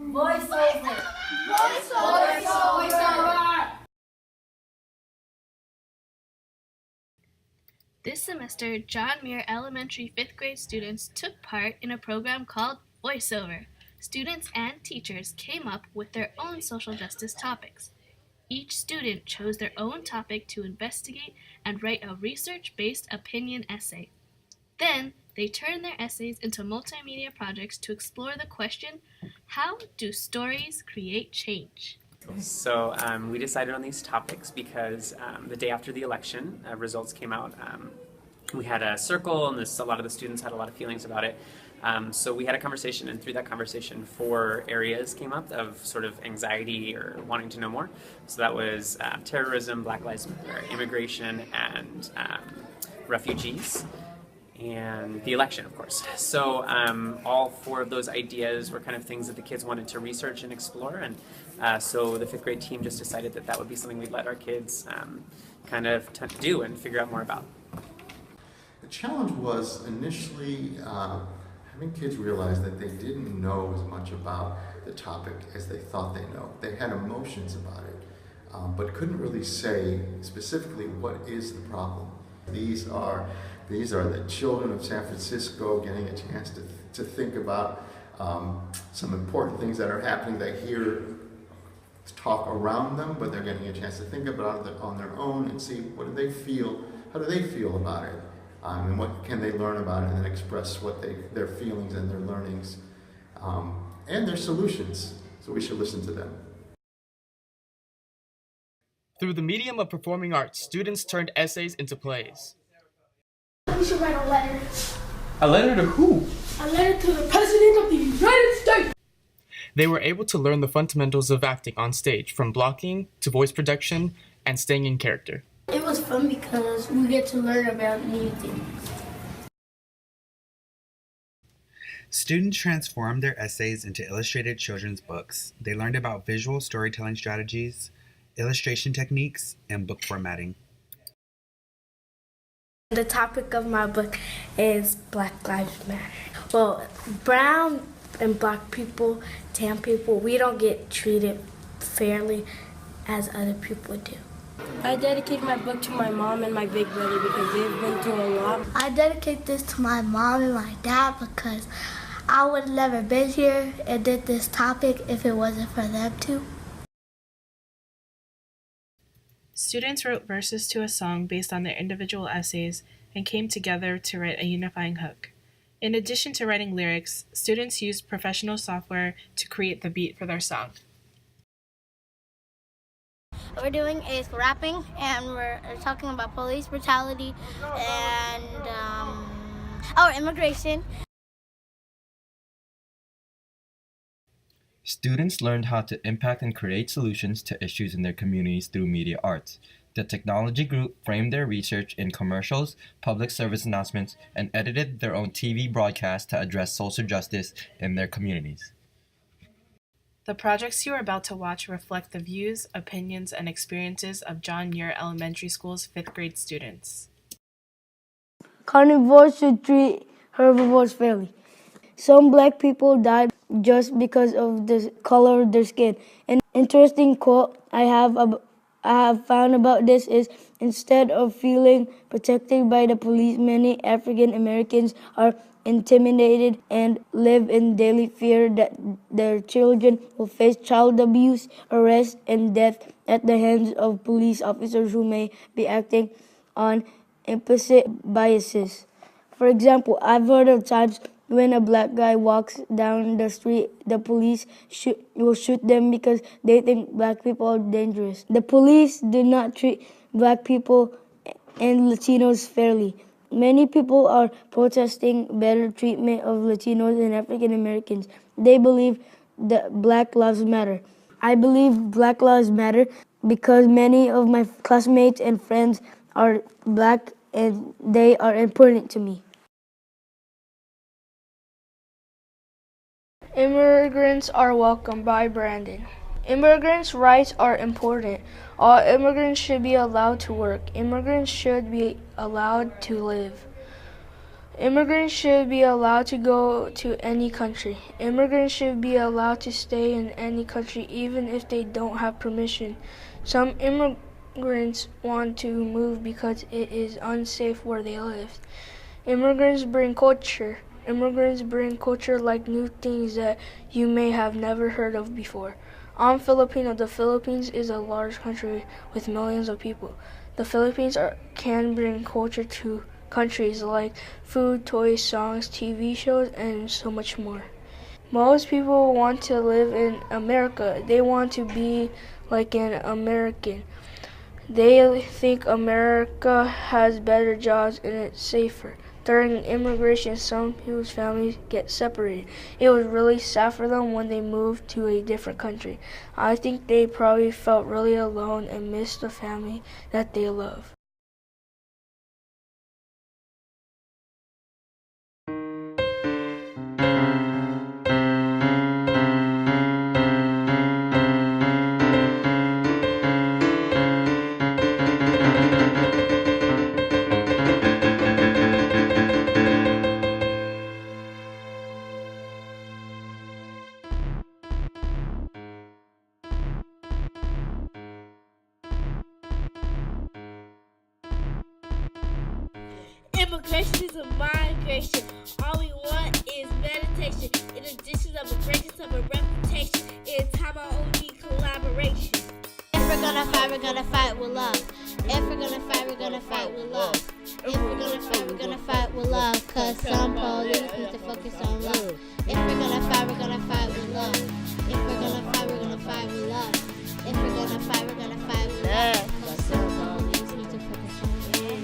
VoiceOver. This semester, John Muir Elementary 5th grade students took part in a program called VoiceOver. Students and teachers came up with their own social justice topics. Each student chose their own topic to investigate and write a research-based opinion essay. Then, they turned their essays into multimedia projects to explore the question, how do stories create change? So we decided on these topics because the day after the election, results came out. We had a circle, and a lot of the students had a lot of feelings about it. So we had a conversation, and through that conversation, 4 areas came up of sort of anxiety or wanting to know more. So that was terrorism, Black Lives Matter, immigration, and refugees, and the election, of course. So all 4 of those ideas were kind of things that the kids wanted to research and explore, and so the 5th grade team just decided that that would be something we'd let our kids kind of do and figure out more about. The challenge was initially having kids realize that they didn't know as much about the topic as they thought they know. They had emotions about it, but couldn't really say specifically what is the problem. These are the children of San Francisco getting a chance to think about some important things that are happening. They hear talk around them, but they're getting a chance to think about it on their own and see what do they feel, how do they feel about it, and what can they learn about it, and then express what their feelings and their learnings and their solutions. So we should listen to them. Through the medium of performing arts, students turned essays into plays. We should write a letter. A letter to who? A letter to the President of the United States. They were able to learn the fundamentals of acting on stage, from blocking to voice production and staying in character. It was fun because we get to learn about new things. Students transformed their essays into illustrated children's books. They learned about visual storytelling strategies, illustration techniques, and book formatting. The topic of my book is Black Lives Matter. Well, brown and black people, tan people, we don't get treated fairly as other people do. I dedicate my book to my mom and my big brother because they've been through a lot. I dedicate this to my mom and my dad because I would have never been here and did this topic if it wasn't for them too. Students wrote verses to a song based on their individual essays and came together to write a unifying hook. In addition to writing lyrics, students used professional software to create the beat for their song. What we're doing is rapping, and we're talking about police brutality and immigration. Students learned how to impact and create solutions to issues in their communities through media arts. The technology group framed their research in commercials, public service announcements, and edited their own TV broadcasts to address social justice in their communities. The projects you are about to watch reflect the views, opinions, and experiences of John Muir Elementary School's 5th grade students. Carnivores should treat herbivores fairly. Some black people died just because of the color of their skin. An interesting quote I have found about this is, instead of feeling protected by the police, many African Americans are intimidated and live in daily fear that their children will face child abuse, arrest, and death at the hands of police officers who may be acting on implicit biases. For example, I've heard of times when a black guy walks down the street, the police will shoot them because they think black people are dangerous. The police do not treat black people and Latinos fairly. Many people are protesting better treatment of Latinos and African Americans. They believe that Black Lives Matter. I believe Black Lives Matter because many of my classmates and friends are black and they are important to me. Immigrants are welcome by Brandon. Immigrants' rights are important. All immigrants should be allowed to work. Immigrants should be allowed to live. Immigrants should be allowed to go to any country. Immigrants should be allowed to stay in any country even if they don't have permission. Some immigrants want to move because it is unsafe where they live. Immigrants bring culture. Immigrants bring culture like new things that you may have never heard of before. I'm Filipino. The Philippines is a large country with millions of people. The Philippines can bring culture to countries like food, toys, songs, TV shows, and so much more. Most people want to live in America. They want to be like an American. They think America has better jobs and it's safer. During immigration, some people's families get separated. It was really sad for them when they moved to a different country. I think they probably felt really alone and missed the family that they love. Immigration is a migration. All we want is meditation. In addition of a greatness of a reputation. In time I only need collaboration. If we're gonna fight with love. If we're gonna fight with love. If we're gonna fight with love. Cause some police need to focus on love. If we're gonna fight with love. If we're gonna fight with love. If we're gonna fight with love. Cause some police need to focus on love.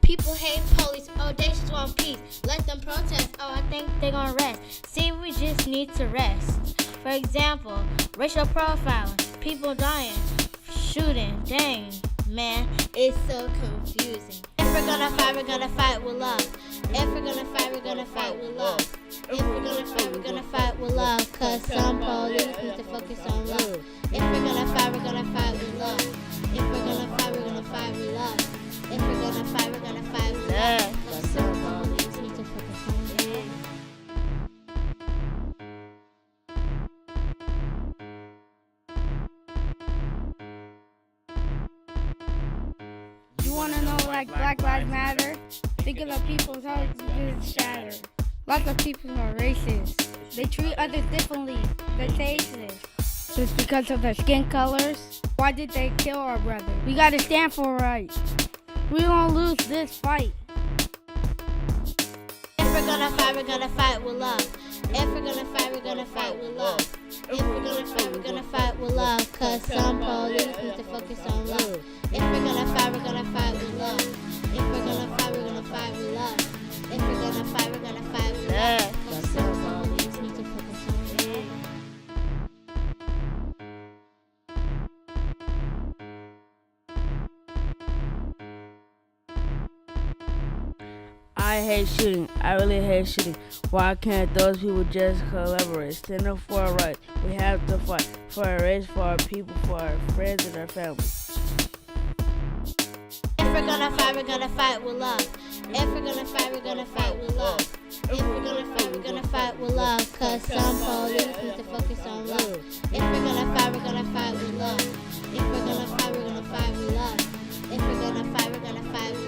People hate police, oh they just want peace. Let them protest, oh I think they gonna rest. See, we just need to rest. For example, racial profiling, people dying, shooting, dang, man, it's so confusing. If we're gonna fight with love. If we're gonna fight with love. If we're gonna fight with love. Cause some police need to focus on love. If we're gonna fight with love. If we're gonna fight with love. If we're gonna fight with love. Cause some police need to focus on love. You wanna know like Black Lives Matter? Think of the people's hearts is shattered. Lots of people are racist. They treat others differently. They're tasteless. Just because of their skin colors? Why did they kill our brother? We gotta stand for rights. We won't lose this fight. If we're gonna fight with love. If we're gonna fight with love. If we're gonna fight with love. Cause some police need to focus on love. If we're gonna fight with love. If we're gonna fight with love. If we're gonna fight with love. Cause some police need to focus on love. I hate shooting. I really hate shooting. Why can't those people just collaborate? Stand up for our rights. We have to fight for our race, for our people, for our friends and our families. If we're gonna fight with love. If we're gonna fight with love. If we're gonna fight with love. Cause some police need to focus on love. If we're gonna fight with love. If we're gonna fight with love. If we're gonna fight with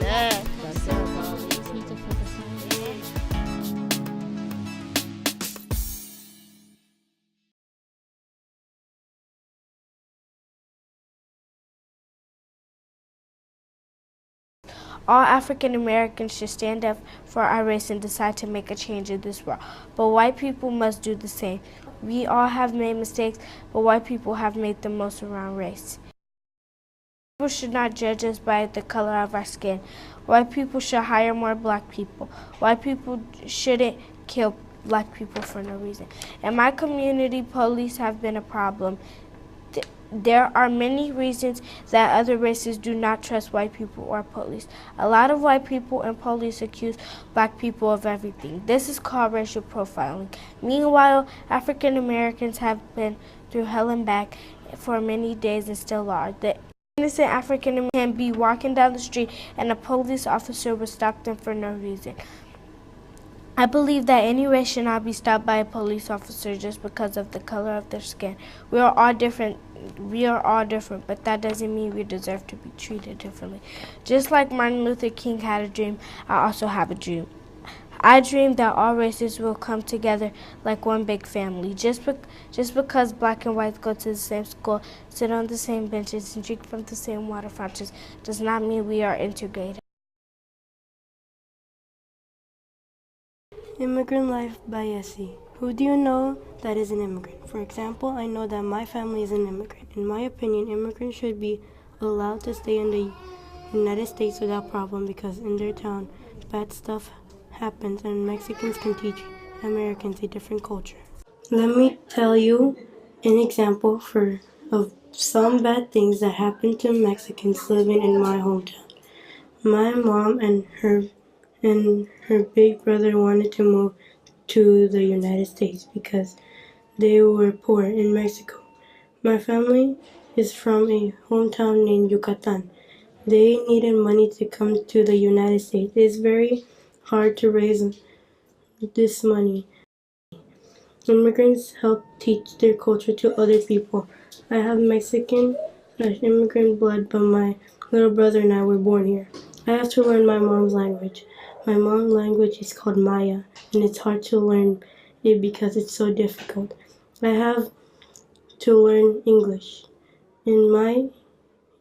love. Cause some police need to focus on love. All African Americans should stand up for our race and decide to make a change in this world. But white people must do the same. We all have made mistakes, but white people have made the most around race. People should not judge us by the color of our skin. White people should hire more black people. White people shouldn't kill black people for no reason. In my community, police have been a problem. There are many reasons that other races do not trust white people or police. A lot of white people and police accuse black people of everything. This is called racial profiling. Meanwhile, African Americans have been through hell and back for many days and still are. The innocent African American can be walking down the street and a police officer will stop them for no reason. I believe that any race should not be stopped by a police officer just because of the color of their skin. We are all different, but that doesn't mean we deserve to be treated differently. Just like Martin Luther King had a dream, I also have a dream. I dream that all races will come together like one big family. Just because black and whites go to the same school, sit on the same benches, and drink from the same water fountains does not mean we are integrated. Immigrant Life by Essie. Who do you know that is an immigrant? For example, I know that my family is an immigrant. In my opinion, immigrants should be allowed to stay in the United States without problem because in their town, bad stuff happens and Mexicans can teach Americans a different culture. Let me tell you an example of some bad things that happened to Mexicans living in my hometown. My mom and her big brother wanted to move to the United States because they were poor in Mexico. My family is from a hometown named Yucatan. They needed money to come to the United States. It's very hard to raise this money. Immigrants help teach their culture to other people. I have Mexican/immigrant blood, but my little brother and I were born here. I have to learn my mom's language. My mom's language is called Maya, and it's hard to learn it because it's so difficult. I have to learn English. In my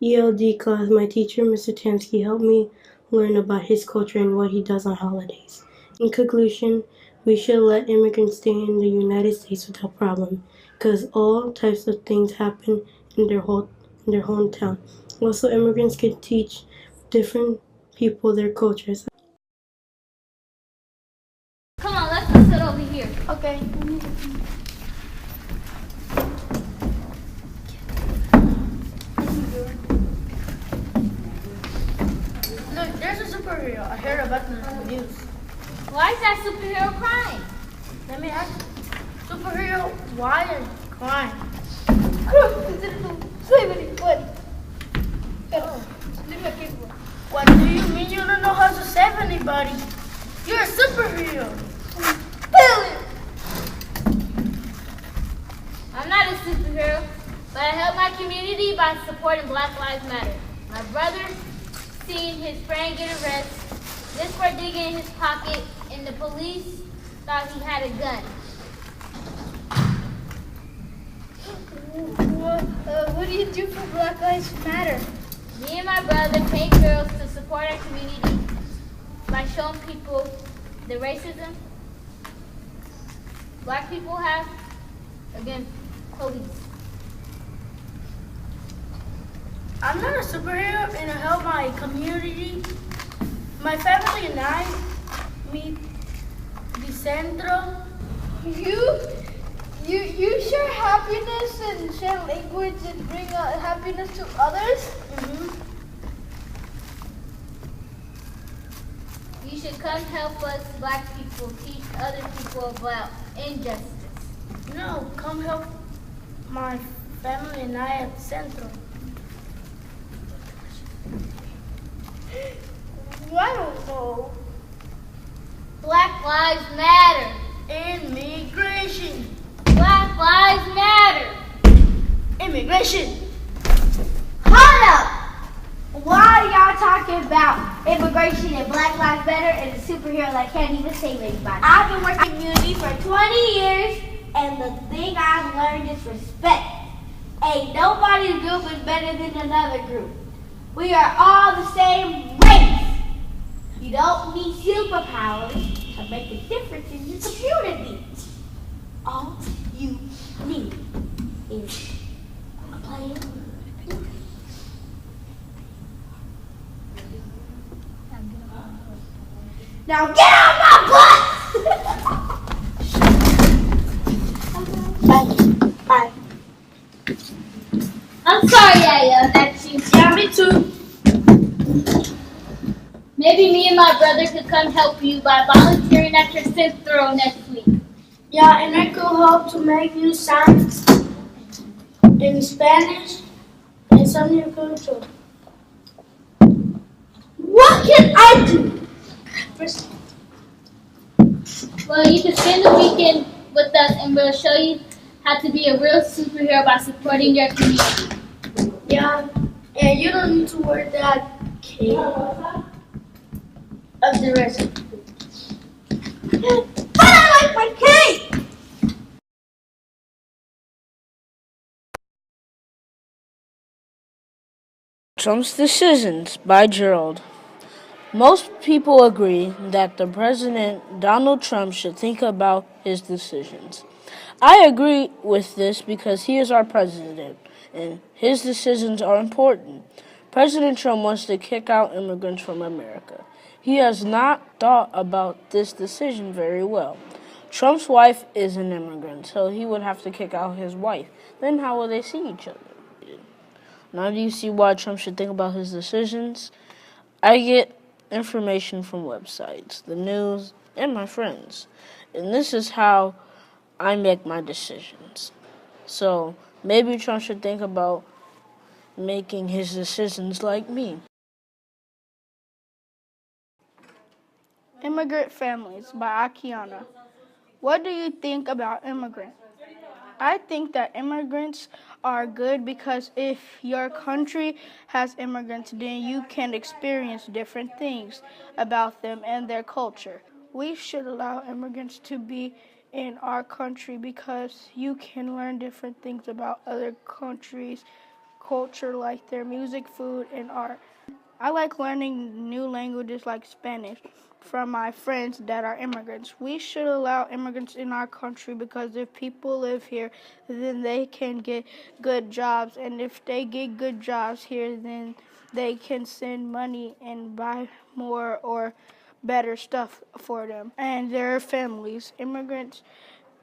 ELD class, my teacher, Mr. Tansky, helped me learn about his culture and what he does on holidays. In conclusion, we should let immigrants stay in the United States without problem, because all types of things happen in their hometown. Also, immigrants can teach different people their cultures. Come on, let's go sit over here. Okay. Look, there's a superhero. I heard about them in the news. Why is that superhero crying? Let me ask you. Superhero, why are you crying? I don't consider them save anybody. Leave my paper. What do you mean you don't know how to save anybody? You're a superhero. Failure! I'm not a superhero, but I help my community by supporting Black Lives Matter. My brother seen his friend get arrested, just for digging in his pocket, and the police thought he had a gun. What do you do for Black Lives Matter? Me and my brother paint girls to support our community by showing people the racism Black people have against police. I'm not a superhero and I help my community. My family and I meet the centro. You share happiness and share language and bring happiness to others? Mm-hmm. You should come help us Black people teach other people about injustice. No, come help my family and I at Centro. I don't know. Black Lives Matter. Immigration. Black Lives Matter. Immigration. Hold up! Why are y'all talking about immigration and Black Lives Matter and a superhero that can't even save anybody? I've been working in the community for 20 years, and the thing I've learned is respect. Ain't nobody's group is better than another group. We are all the same race. You don't need superpowers to make a difference in your community. All you need is a plan. Now get out my butt! Bye. I'm sorry I yelled at you. Yeah, me too. Maybe me and my brother could come help you by volunteering at your synth throw next week. Yeah, and I could help to make new sounds. in Spanish, and some new culture. What can I do? Well, you can spend the weekend with us and we'll show you how to be a real superhero by supporting your community. Yeah, and you don't need to wear that cape of the rest. But I like my cape! Trump's Decisions by Gerald. Most people agree that the President Donald Trump should think about his decisions. I agree with this because he is our president and his decisions are important. President Trump wants to kick out immigrants from America. He has not thought about this decision very well. Trump's wife is an immigrant, so he would have to kick out his wife. Then how will they see each other? Now do you see why Trump should think about his decisions? I get information from websites, the news, and my friends. And this is how I make my decisions. So maybe Trump should think about making his decisions like me. Immigrant Families by Akiana. What do you think about immigrants? I think that immigrants are good because if your country has immigrants, then you can experience different things about them and their culture. We should allow immigrants to be in our country because you can learn different things about other countries' culture, like their music, food, and art. I like learning new languages like Spanish from my friends that are immigrants. We should allow immigrants in our country because if people live here, then they can get good jobs. And if they get good jobs here, then they can send money and buy more or better stuff for them and their families. Immigrants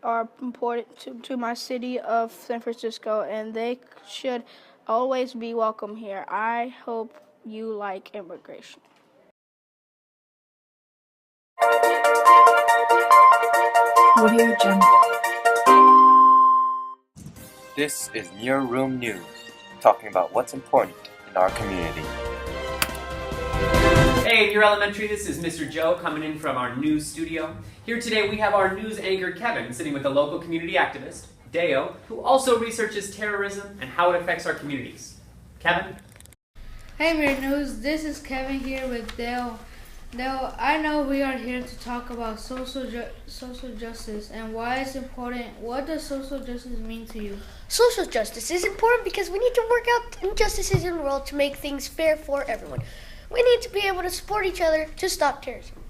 are important to my city of San Francisco, and they should always be welcome here. I hope you like immigration. Audio Jungle. This is Your Room News, talking about what's important in our community. Hey, Muir Elementary, this is Mr. Joe coming in from our news studio. Here today we have our news anchor Kevin sitting with a local community activist, Deo, who also researches terrorism and how it affects our communities. Kevin? Hey Mirror News, this is Kevin here with Dale. Dale, I know we are here to talk about social justice and why it's important. What does social justice mean to you? Social justice is important because we need to work out injustices in the world to make things fair for everyone. We need to be able to support each other to stop terrorism.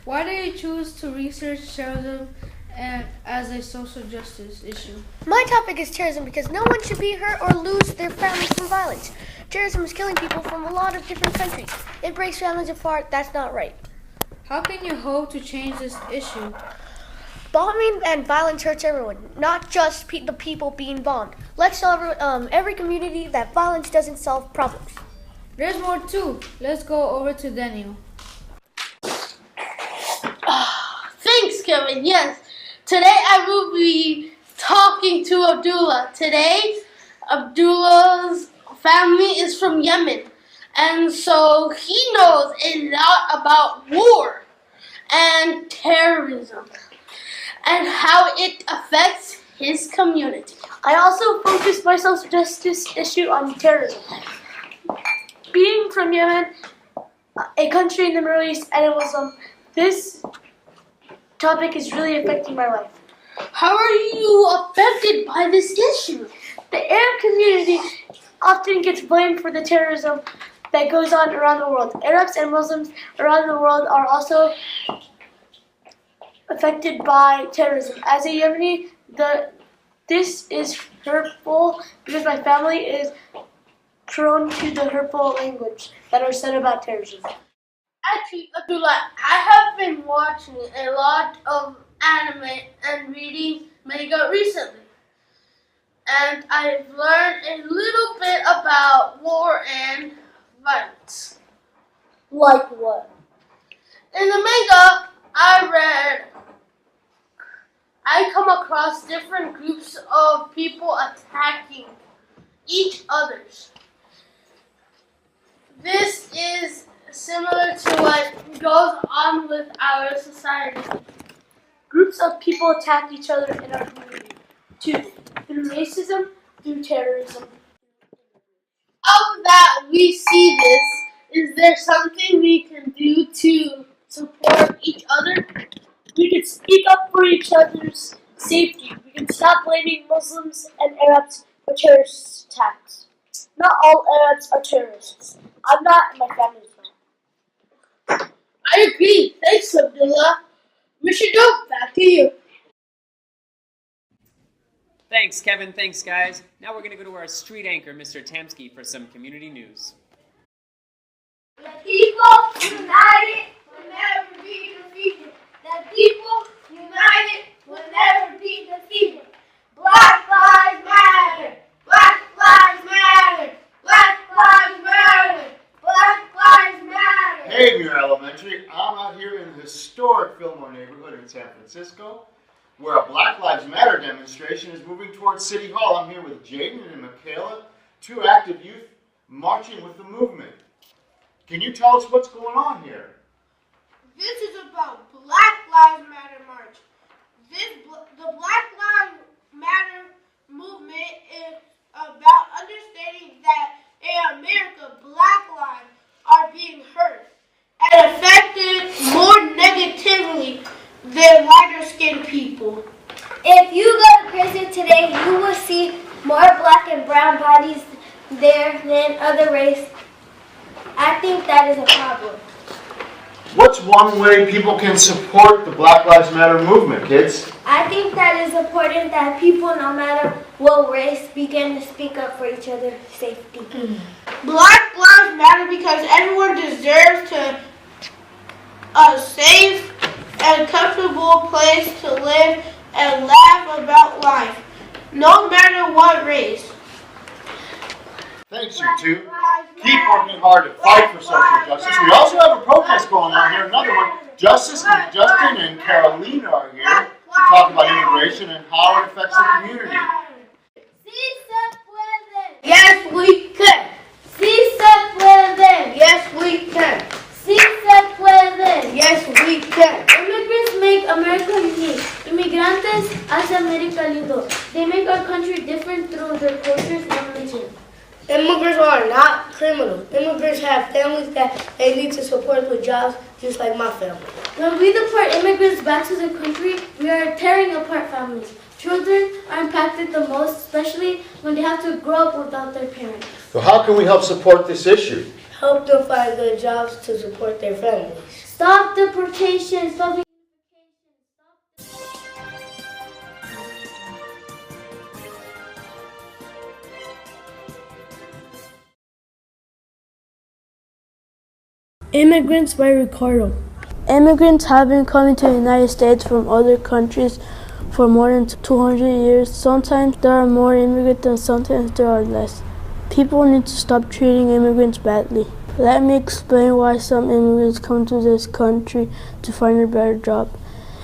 Why did you choose to research terrorism and as a social justice issue? My topic is terrorism because no one should be hurt or lose their families from violence. Terrorism is killing people from a lot of different countries. It breaks families apart. That's not right. How can you hope to change this issue? Bombing and violence hurts everyone, not just the people being bombed. Let's tell every community that violence doesn't solve problems. There's more too. Let's go over to Daniel. Thanks, Kevin. Yes. Today I will be talking to Abdullah. Today, Abdullah's family is from Yemen. And so he knows a lot about war and terrorism and how it affects his community. I also focused my social justice issue on terrorism. Being from Yemen, a country in the Middle East, and a Muslim, this topic is really affecting my life. How are you affected by this issue? The Arab community often gets blamed for the terrorism that goes on around the world. Arabs and Muslims around the world are also affected by terrorism. As a Yemeni, this is hurtful because my family is prone to the hurtful language that are said about terrorism. Actually, Abdullah, I have been watching a lot of anime and reading manga recently. And I've learned a little bit about war and violence. Like what? In the manga I come across different groups of people attacking each other's. This is similar to what goes on with our society. Groups of people attack each other in our community. 2. Through racism, through terrorism. Now that we see this, is there something we can do to support each other? We can speak up for each other's safety. We can stop blaming Muslims and Arabs for terrorist attacks. Not all Arabs are terrorists. I'm not, and my family's not. I agree. Thanks, Abdullah. We should go. Back to you. Thanks, Kevin. Thanks, guys. Now we're going to go to our street anchor, Mr. Tamsky, for some community news. The people united will never be defeated. The people united will never be defeated. Black lives matter. Black lives matter. Black lives matter. Black lives matter. Hey, Muir Elementary. I'm out here in the historic Fillmore neighborhood in San Francisco, where a Black Lives Matter demonstration is moving towards City Hall. I'm here with Jaden and Michaela, 2 active youth marching with the movement. Can you tell us what's going on here? This is about Black Lives Matter March. The Black Lives Matter movement is about understanding that in America, Black lives are being hurt and affected more negatively than lighter-skinned people. If you go to prison today, you will see more black and brown bodies there than other race. I think that is a problem. What's one way people can support the Black Lives Matter movement, kids? I think that is important that people, no matter what race, begin to speak up for each other's safety. Black lives matter because everyone deserves a safe and comfortable place to live and laugh about life, no matter what race. Thanks, you two. Keep working hard to fight for social justice. We also have a protest going on here, another one. Justin and Carolina are here to talk about immigration and how it affects the community. Yes, we can. Sí se puede. Yes, we can. Sí se puede. Yes, we can. Immigrants make America unique. Inmigrantes hacen América lindo. They make our country different through their cultures and religion. Immigrants are not criminals. Immigrants have families that they need to support with jobs, just like my family. When we deport immigrants back to their country, we are tearing apart families. Children are impacted the most, especially when they have to grow up without their parents. So how can we help support this issue? Help them find good jobs to support their families. Stop deportation. Stop. Immigrants by Ricardo. Immigrants have been coming to the United States from other countries for more than 200 years. Sometimes there are more immigrants and sometimes there are less. People need to stop treating immigrants badly. Let me explain why some immigrants come to this country to find a better job.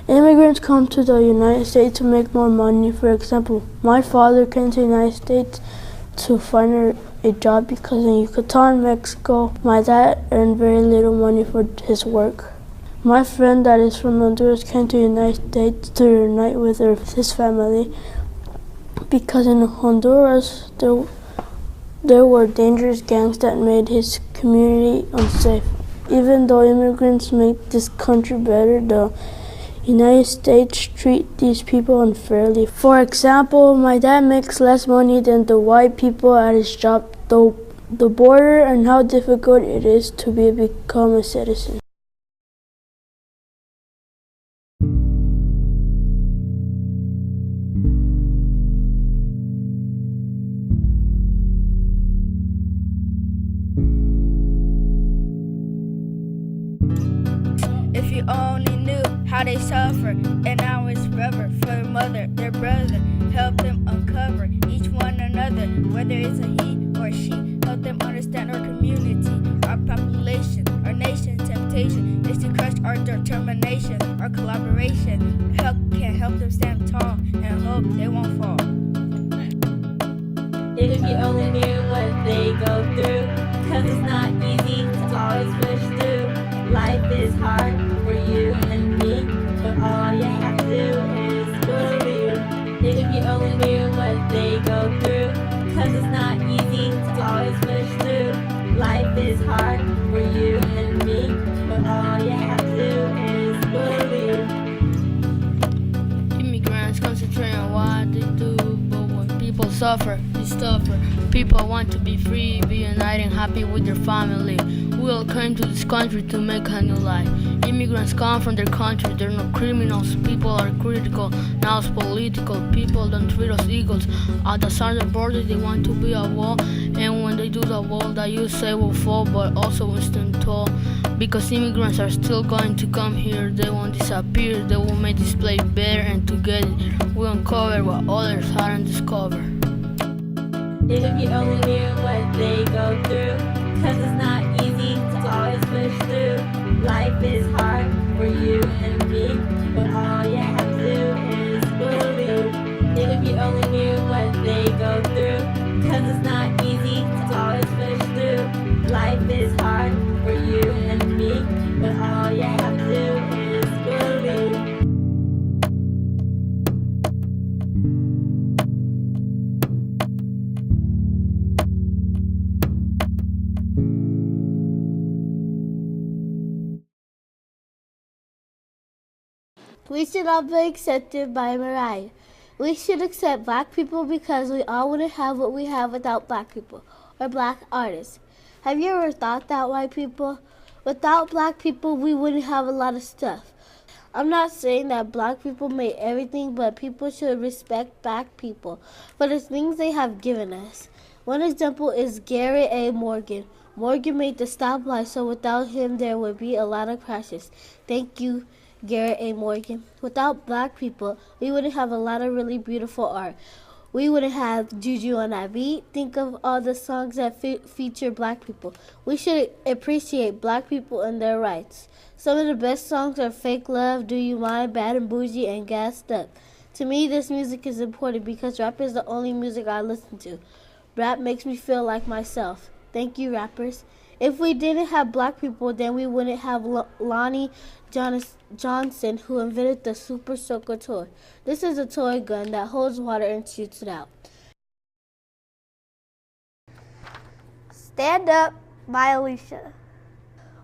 Immigrants come to the United States to make more money. For example, my father came to the United States to find a job because in Yucatan, Mexico, my dad earned very little money for his work. My friend that is from Honduras came to the United States to reunite with his family because in Honduras there were dangerous gangs that made his community unsafe. Even though immigrants make this country better, the United States treat these people unfairly. For example, my dad makes less money than the white people at his job, though the border and how difficult it is to become a citizen. If you only knew how they suffer, and now it's forever for their mother, their brother. Help them uncover each one another, whether it's a he or a she. Help them understand our community, our population, our nation's temptation is to crush our determination, our collaboration. Can help them stand tall and hope they won't fall. If you only knew 'cause it's not easy to always push through. Life is hard for you and me, but all you have to do is believe. If you only knew what they go through, 'cause it's not easy to always push through. Life is hard for you and me, but all you have to do is believe. Immigrants concentrate on what they do, but when people suffer, they suffer. People want to be free, be united and happy with their family. We all came to this country to make a new life. Immigrants come from their country, they're not criminals. People are critical, now it's political. People don't treat us equals. At the southern border they want to be a wall, and when they do the wall that you say will fall, but also will stand tall. Because immigrants are still going to come here, they won't disappear, they will make this place better, and together we'll uncover what others haven't discovered. If you only knew what they go through, 'cause it's not easy to always push through. Life is hard for you and me, but all you have to do is believe. If you only knew what they go through, 'cause it's not easy to always push through. Life is hard for you and me, but all you have to do is believe. We should all be accepted by Mariah. We should accept black people because we all wouldn't have what we have without black people or black artists. Have you ever thought that, white people? Without black people, we wouldn't have a lot of stuff. I'm not saying that black people made everything, but people should respect black people for the things they have given us. One example is Garrett A. Morgan. Morgan made the stoplight, so without him there would be a lot of crashes. Thank you, Garrett A. Morgan. Without black people, we wouldn't have a lot of really beautiful art. We wouldn't have Juju on that beat. Think of all the songs that feature black people. We should appreciate black people and their rights. Some of the best songs are Fake Love, Do You Mind, Bad and Bougie, and Gassed Up. To me, this music is important because rap is the only music I listen to. Rap makes me feel like myself. Thank you, rappers. If we didn't have black people, then we wouldn't have Lonnie Johnson, who invented the Super Soaker toy. This is a toy gun that holds water and shoots it out. Stand Up by Alicia.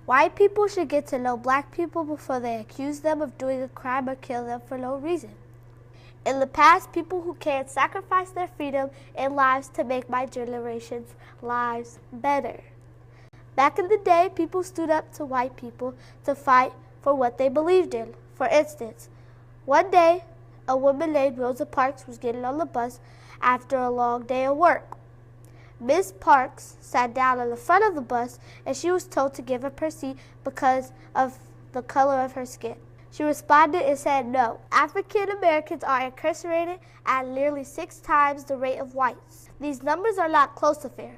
White people should get to know black people before they accuse them of doing a crime or kill them for no reason. In the past, people who can't sacrifice their freedom and lives to make my generation's lives better. Back in the day, people stood up to white people to fight for what they believed in. For instance, one day, a woman named Rosa Parks was getting on the bus after a long day of work. Miss Parks sat down in the front of the bus, and she was told to give up her seat because of the color of her skin. She responded and said no. African Americans are incarcerated at nearly 6 times the rate of whites. These numbers are not close to fair.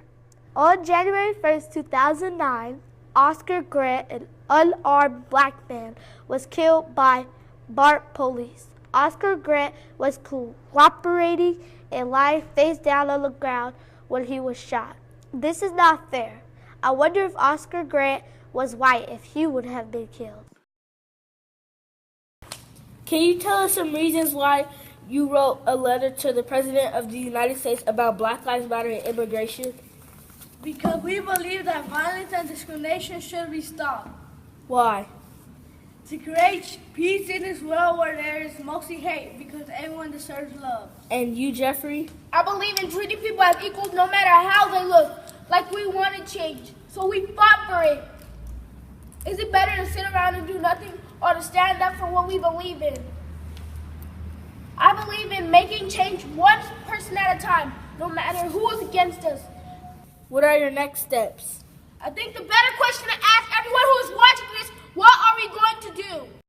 On January 1st, 2009, Oscar Grant, an unarmed black man, was killed by BART police. Oscar Grant was cooperating and lying face down on the ground when he was shot. This is not fair. I wonder if Oscar Grant was white, if he would have been killed. Can you tell us some reasons why you wrote a letter to the President of the United States about Black Lives Matter and immigration? Because we believe that violence and discrimination should be stopped. Why? To create peace in this world where there is mostly hate, because everyone deserves love. And you, Jeffrey? I believe in treating people as equals no matter how they look, like we want to change, so we fought for it. Is it better to sit around and do nothing or to stand up for what we believe in? I believe in making change one person at a time, no matter who is against us. What are your next steps? I think the better question to ask everyone who is watching this, what are we going to do?